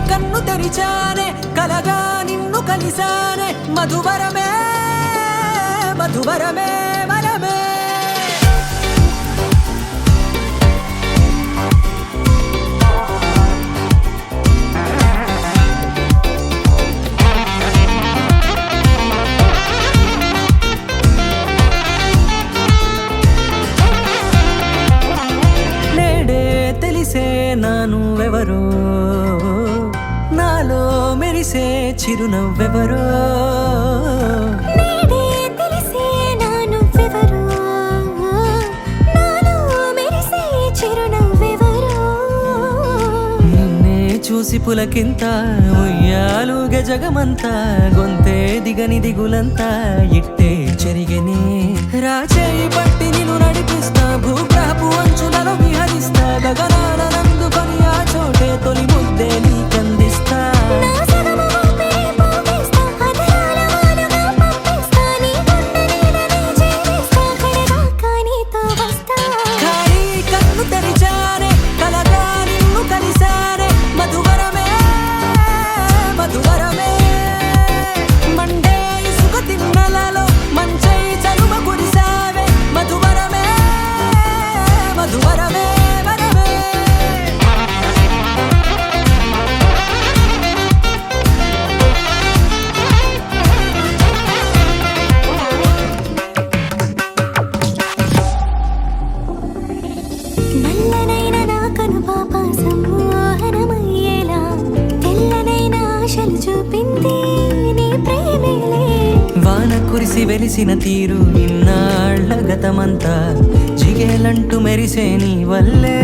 కన్ను తెరిచానే కలగా నిన్ను కలిసానే మధువరమే మధువరమే వరమే నేడే తెలిసే నానువెవరో నాలో మెరిసే చిరునవ్వెవరో నేడే తెలిసే నానువెవరో నాలో మెరిసే చిరునవ్వెవరో నిన్నే చూసి పులకింత ఉయ్యాలుగ జగమంతా గొంతే దిగని దిగులంతా ఇట్టే చెరిగెనే రాచేయి పట్టి నిన్ను నడిపిస్తా భూగ్రహపు అంచులలో విహరిస్తా గగనాల నందుకొని ఆ చోటే తొలి ముద్దే నీకందిస్తా నా సగము ఊపిరి పోగేస్తా అధరాల వానగా పంపిస్తా నీ గుండె నీడనే చేరేస్తా కడదాకా నీతో వస్తా ఖాళీ కన్ను తెరిచానే కలగా నిన్ను కలిసానే మధువరమే మధువరమే మండే ఇసుక తిన్నలలో మంచై చలువ కురిసావే మధువరమే మధువరమే వరమే నల్లనైన నా కనుపాప సమ్మోహనమయ్యేలా తెల్లనైన ఆశలు చూపింది నీ ప్రేమేలే వాన కురిసి వెలిసిన తీరు ఇన్నాళ్ల గతమంతా జిగేలంటూ మెరిసే నీ వల్లే